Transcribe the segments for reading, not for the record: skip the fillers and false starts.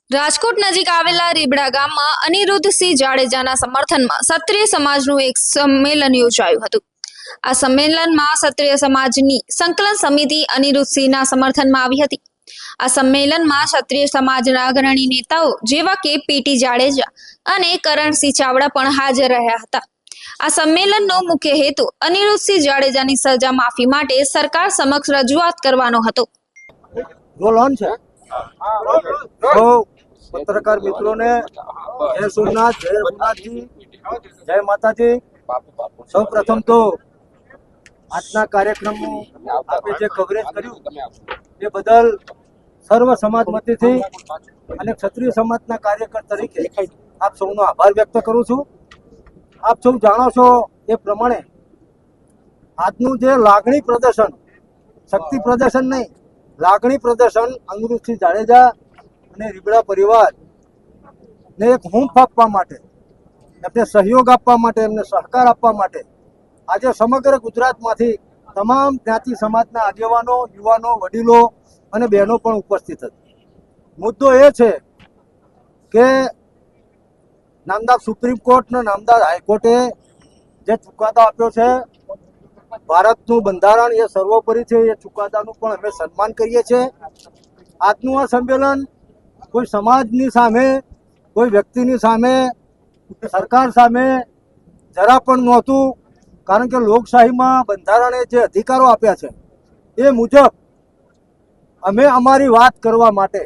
રાજકોટ નજીક આવેલા રીબડા ગામમાં અનિરુદ્ધસિંહ જાડેજાના સમર્થનમાં ક્ષત્રિય સમાજનું એક સંમેલન યોજાયું હતું। આ સંમેલનમાં ક્ષત્રિય સમાજની સંકલન સમિતિ અનિરુદ્ધસિંહના સમર્થનમાં આવી હતી। આ સંમેલનમાં ક્ષત્રિય સમાજના અગ્રણી નેતાઓ જેવા કે પીટી જાડેજા અને કરણસિંહ ચાવડા પણ હાજર રહ્યા હતા। આ સંમેલનનો મુખ્ય હેતુ અનિરુદ્ધસિંહ જાડેજાની સજા માફી માટે સરકાર સમક્ષ રજૂઆત કરવાનો હતો। पत्रकार मित्रों ने जय सोमनाथ, जय रघुनाथ जी, जय माता जी। सौ प्रथम तो આજના કાર્યક્રમ આપે જે કવરેજ કર્યું એ બદલ સર્વ સમાજમતીથી અને ક્ષત્રિય સમાજના કાર્યકર તરીકે આપ સૌનો આભાર વ્યક્ત કરું છું। આપ સૌ જાણો છો એ પ્રમાણે આજનું જે લાગણી પ્રદર્શન, શક્તિ પ્રદર્શન નહીં, લાગણી પ્રદર્શન અનિરુદ્ધસિંહ જાડેજા અને રીબડા પરિવાર ને એક હૂંફ આપવા માટે, એમને સહયોગ આપવા માટે, એમને સહકાર આપવા માટે આજે સમગ્ર ગુજરાતમાંથી તમામ જ્ઞાતિ સમાજના આગેવાનો, યુવાનો, વડીલો અને બહેનો પણ ઉપસ્થિત હતી। મુદ્દો એ છે કે નામદાર સુપ્રીમ કોર્ટ અને નામદાર હાઈકોર્ટે જે ચુકાદો આપ્યો છે, ભારતનું બંધારણ એ સર્વોપરી છે, એ ચુકાદાનું પણ અમે સન્માન કરીએ છીએ। આજનું આ સંમેલન કોઈ સમાજની સામે, કોઈ વ્યક્તિની સામે, સરકાર સામે જરા પણ નહોતું, કારણ કે લોકશાહીમાં બંધારણે જે અધિકારો આપ્યા છે એ મુજબ અમે અમારી વાત કરવા માટે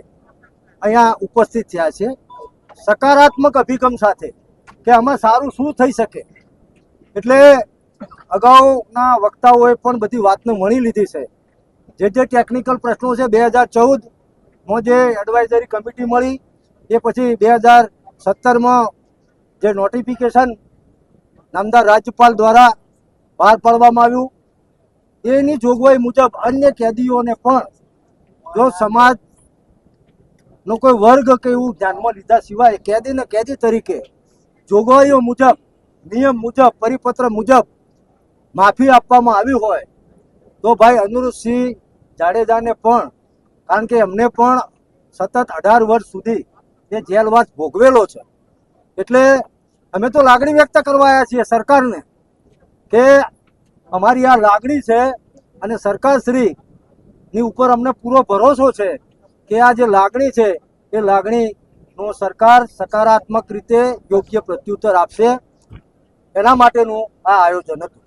અહીંયા ઉપસ્થિત થયા છીએ, સકારાત્મક અભિગમ સાથે કે આમાં સારું શું થઈ શકે। એટલે અગાઉના વક્તાઓએ પણ બધી વાતને વણી લીધી છે। જે ટેકનિકલ પ્રશ્નો છે 2014માં જે એડવાઇઝરી કમિટી મળી, એ પછી 2017માં જે નોટિફિકેશન નામદાર રાજ્યપાલ દ્વારા બહાર પાડવામાં આવ્યું, એની જોગવાઈ મુજબ અન્ય કેદીઓને પણ જો સમાજનો કોઈ વર્ગ કે એવું ધ્યાનમાં લીધા સિવાય કેદીને કેદી તરીકે જોગવાઈઓ મુજબ, નિયમ મુજબ, પરિપત્ર મુજબ માફી આપવામાં આવી હોય તો ભાઈ અનિરુદ્ધસિંહ જાડેજાને પણ, કારણ કે એમને પણ સતત 18 વર્ષ સુધી એ જેલવાસ ભોગવેલો છે, એટલે અમે તો લાગણી વ્યક્ત કરવા આવ્યા છીએ સરકારને કે અમારી આ લાગણી છે અને સરકારશ્રીની ઉપર અમને પૂરો ભરોસો છે કે આ જે લાગણી છે એ લાગણીનો સરકાર સકારાત્મક રીતે યોગ્ય પ્રત્યુત્તર આપશે, એના માટેનું આ આયોજન હતું।